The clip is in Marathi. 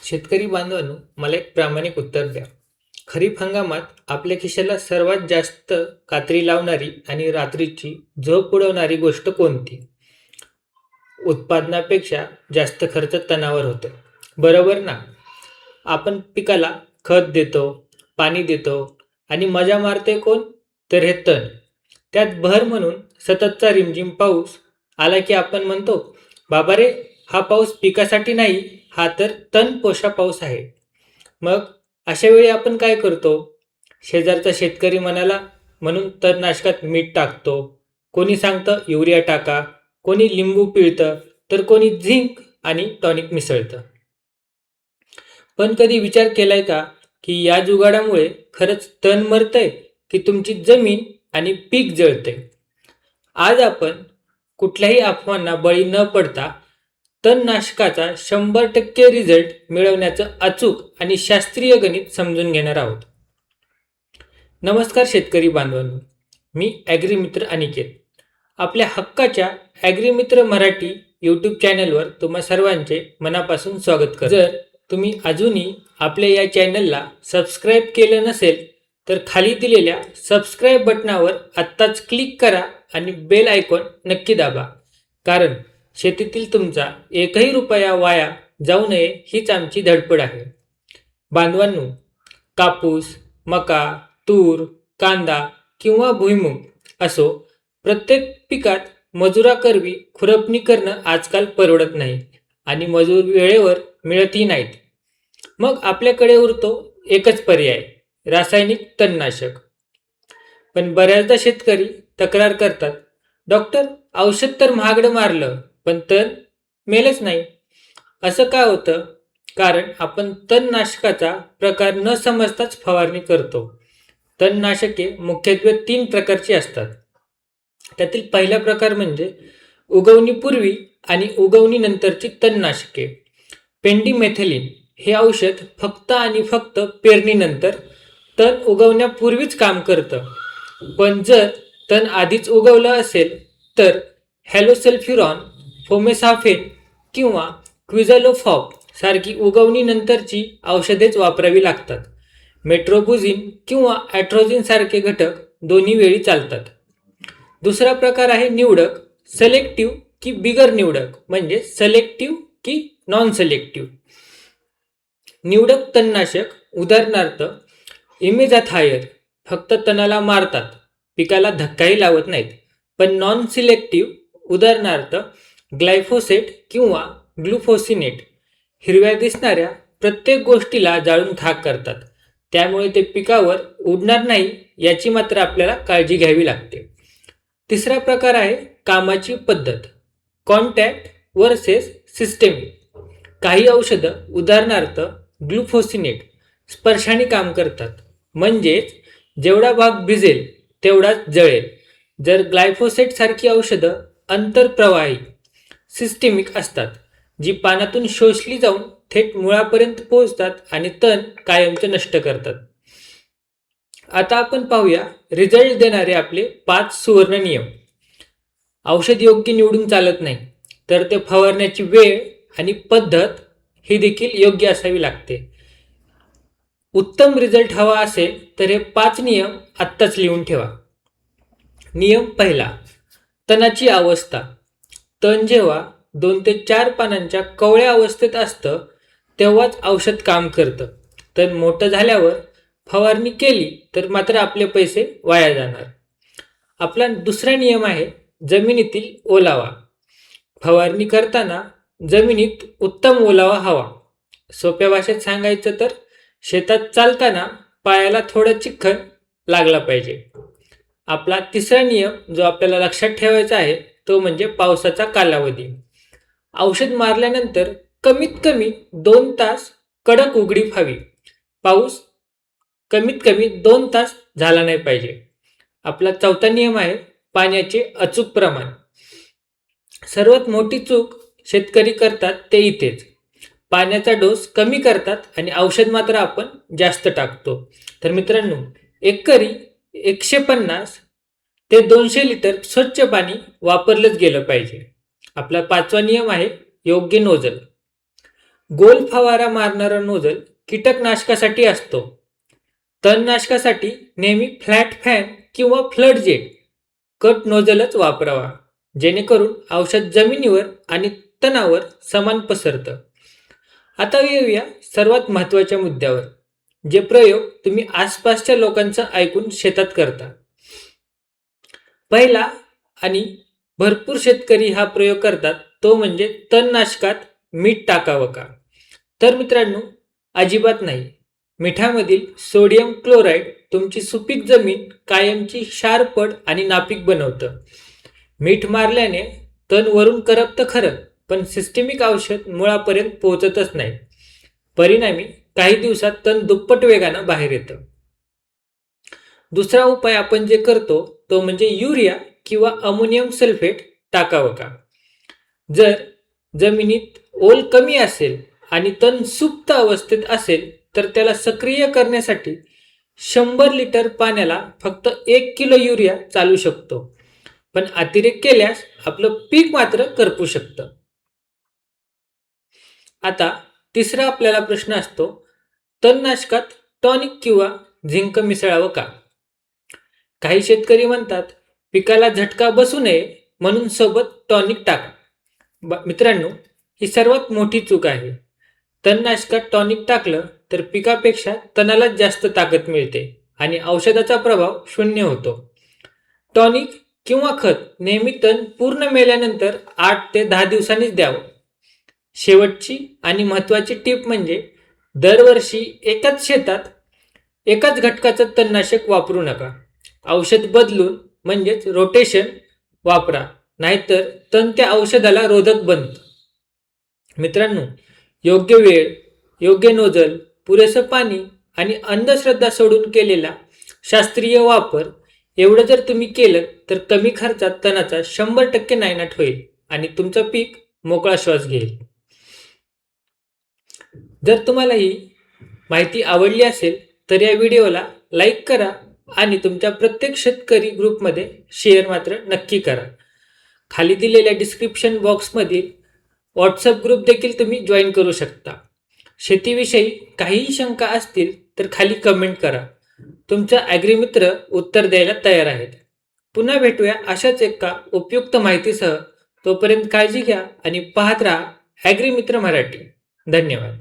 शेतकरी बांधवांनो, मला एक प्रामाणिक उत्तर द्या. खरीप हंगामात आपल्या खिशाला सर्वात जास्त कात्री लावणारी आणि रात्रीची झोप उडवणारी गोष्ट कोणती? उत्पादनापेक्षा जास्त खर्च तणावर होतो. बरोबर ना? आपण पिकाला खत देतो, पाणी देतो आणि मजा मारते कोण? तर हे तण. त्यात भर म्हणून सततचा रिमझिम पाऊस आला की आपण म्हणतो, बाबा रे, हा पाऊस पिकासाठी नाही, हा तर तण पोषा पाऊस आहे. मग अशा वेळी आपण काय करतो? शेजारचा शेतकरी म्हणाला म्हणून तणनाशकात मीठ टाकतो. कोणी सांगतं युरिया टाका, कोणी लिंबू पिळतं, तर कोणी झिंक आणि टॉनिक मिसळतं. पण कधी विचार केलाय का की या जुगाडामुळे खरंच तण मरतंय की तुमची जमीन आणि पीक जळतंय? आज आपण कुठल्याही अफवांना बळी न पडता तणनाशकाचा 100% रिझल्ट मिळवण्याचं अचूक आणि शास्त्रीय गणित समजून घेणार आहोत. नमस्कार शेतकरी बांधवांनो, मी ॲग्रीमित्र अनिकेत. आपल्या हक्काच्या ॲग्रीमित्र मराठी यूट्यूब चॅनलवर तुम्हा सर्वांचे मनापासून स्वागत करतो. जर तुम्ही अजूनही आपल्या या चॅनलला सबस्क्राईब केलं नसेल तर खाली दिलेल्या सबस्क्राईब बटनावर आत्ताच क्लिक करा आणि बेल आयकॉन नक्की दाबा, कारण शेतीतील तुमचा एकही रुपया वाया जाऊ नये हीच आमची धडपड आहे. बांधवांनो, कापूस, मका, तूर, कांदा किंवा भुईमूग असो, प्रत्येक पिकात मजुराकरवी खुरपणी करणं आजकाल परवडत नाही आणि मजूर वेळेवर मिळतही नाहीत. मग आपल्याकडे उरतो एकच पर्याय, रासायनिक तणनाशक. पण बऱ्याचदा शेतकरी तक्रार करतात, डॉक्टर, औषध तर महागडं मारलं पण तण मेलच नाही. असं का होतं? कारण आपण तणनाशकाचा प्रकार न समजताच फवारणी करतो. तणनाशके मुख्यत्वे 3 प्रकारची असतात. त्यातील पहिला प्रकार म्हणजे उगवणीपूर्वी आणि उगवणीनंतरची तणनाशके. पेंडिमेथिलिन हे औषध फक्त आणि फक्त पेरणीनंतर, तण उगवण्यापूर्वीच काम करतं. पण जर तण आधीच उगवलं असेल तर हॅलोसल्फ्युरॉन, फोमेसाफेन किंवा क्विझॅलोफॉप सारखी उगवणीनंतरची औषधेच वापरावी लागतात. मेट्रोबुझिन किंवा ॲट्रोझिन सारखे घटक दोन्ही वेळी चालतात. दुसरा प्रकार आहे निवडक, सिलेक्टिव्ह की बिगर निवडक, म्हणजे सिलेक्टिव्ह की नॉन सिलेक्टिव्ह. निवडक तणनाशक उदाहरणार्थ इमेजाथायर फक्त तणाला मारतात, पिकाला धक्काही लावत नाहीत. पण नॉन सिलेक्टिव्ह उदाहरणार्थ ग्लायफोसेट किंवा ग्लुफोसिनेट हिरव्या दिसणाऱ्या प्रत्येक गोष्टीला जाळून खाक करतात. त्यामुळे ते पिकावर उडणार नाही याची मात्र आपल्याला काळजी घ्यावी लागते. तिसरा प्रकार आहे कामाची पद्धत, कॉन्टॅक्ट वर्सेस सिस्टेमिक. काही औषधं उदाहरणार्थ ग्लुफोसिनेट स्पर्शाने काम करतात, म्हणजेच जेवढा भाग भिजेल तेवढाच जळेल. जर ग्लायफोसेट सारखी औषधं अंतरप्रवाही सिस्टेमिक असतात, जी पानातून शोषली जाऊन थेट मुळापर्यंत पोहोचतात आणि तण कायमचं नष्ट करतात. आता आपण पाहूया रिझल्ट देणारे आपले 5 सुवर्ण नियम. औषध योग्य निवडून चालत नाही, तर ते फवारण्याची वेळ आणि पद्धत ही देखील योग्य असावी लागते. उत्तम रिझल्ट हवा असेल तर हे 5 नियम आत्ताच लिहून ठेवा. नियम पहिला, तणाची अवस्था. तण जेव्हा 2 ते 4 पानांच्या कवळ्या अवस्थेत असतं तेव्हाच औषध काम करतं. तण मोठं झाल्यावर फवारणी केली तर मात्र आपले पैसे वाया जाणार. आपला दुसरा नियम आहे जमिनीतील ओलावा. फवारणी करताना जमिनीत उत्तम ओलावा हवा. सोप्या भाषेत सांगायचं तर शेतात चालताना पायाला थोडा चिखल लागला पाहिजे. आपला तिसरा नियम जो आपल्याला लक्षात ठेवायचा आहे तो म्हणजे पावसाचा कालावधी. औषध मारल्यानंतर कमीत कमी 2 तास कडक उघडीप हवी. पाऊस कमीत कमी 2 तास झाला नाही पाहिजे. आपला चौथा नियम आहे पाण्याचे अचूक प्रमाण. सर्वात मोठी चूक शेतकरी करतात ते इथेच. पाण्याचा डोस कमी करतात आणि औषध मात्र आपण जास्त टाकतो. तर मित्रांनो, एकरी 150 ते 200 लिटर स्वच्छ पाणी वापरलंच गेलं पाहिजे. आपला 5वा नियम आहे योग्य नोजल. गोल फवारा मारणारा नोझल कीटकनाशकासाठी असतो. तणनाशकासाठी नेहमी फ्लॅट फॅन किंवा फ्लड जेट कट नोझलच वापरावा, जेणेकरून औषध जमिनीवर आणि तणावर समान पसरतं. आता येऊया सर्वात महत्त्वाच्या मुद्द्यावर, जे प्रयोग तुम्ही आसपासच्या लोकांचं ऐकून शेतात करता. पहिला आणि भरपूर शेतकरी हा प्रयोग करतात तो म्हणजे तणनाशकात मीठ टाकावं का? तर मित्रांनो, अजिबात नाही. मिठामधील सोडियम क्लोराईड तुमची सुपीक जमीन कायमची क्षारपड आणि नापीक बनवतं. मीठ मारल्याने तण वरून करपतं खरं, पण सिस्टेमिक औषध मुळापर्यंत पोहोचतच नाही. परिणामी काही दिवसात तण दुप्पट वेगानं बाहेर येतं. दुसरा उपाय आपण जे करतो तो म्हणजे युरिया किंवा अमोनियम सल्फेट टाकावं का? जर जमिनीत ओल कमी असेल आणि तण सुप्त अवस्थेत असेल तर त्याला सक्रिय करण्यासाठी 100 लिटर पाण्याला फक्त 1 किलो युरिया चालू शकतो. पण अतिरेक केल्यास आपलं पीक मात्र करपू शकतं. आता तिसरा आपल्याला प्रश्न असतो, तणनाशकात टॉनिक किंवा झिंक मिसळावं का? काही शेतकरी म्हणतात पिकाला झटका बसू नये म्हणून सोबत टॉनिक टाका. मित्रांनो, ही सर्वात मोठी चूक आहे. तणनाशकात टॉनिक टाकलं तर पिकापेक्षा तणालाच जास्त ताकद मिळते आणि औषधाचा प्रभाव शून्य होतो. टॉनिक किंवा खत नेहमी तण पूर्ण मेल्यानंतर 8 ते 10 दिवसांनीच द्यावं. शेवटची आणि महत्त्वाची टीप म्हणजे दरवर्षी एकाच शेतात एकाच घटकाचं तणनाशक वापरू नका. औषध बदलून म्हणजेच रोटेशन वापरा, नाहीतर तण त्या औषधाला रोधक बनतं. मित्रांनो, योग्य वेळ, योग्य नोझल, पुरेसं पाणी आणि अंधश्रद्धा सोडून केलेला शास्त्रीय वापर एवढं जर तुम्ही केलं तर कमी खर्चात तणाचा 100% नायनाट होईल आणि तुमचं पीक मोकळा श्वास घेईल. जर तुम्हाला ही माहिती आवडली असेल तर या व्हिडिओला लाईक करा आणि तुमच्या प्रत्येक शेतकरी ग्रुपमध्ये शेअर मात्र नक्की करा. खाली दिलेल्या डिस्क्रिप्शन बॉक्समधील व्हॉट्सअप ग्रुप देखील तुम्ही जॉईन करू शकता. शेतीविषयी काहीही शंका असतील तर खाली कमेंट करा. तुमचा ॲग्रीमित्र उत्तर द्यायला तयार आहेत. पुन्हा भेटूया अशाच एका उपयुक्त माहितीसह. तोपर्यंत काळजी घ्या आणि पाहत राहा ॲग्रीमित्र मराठी. धन्यवाद.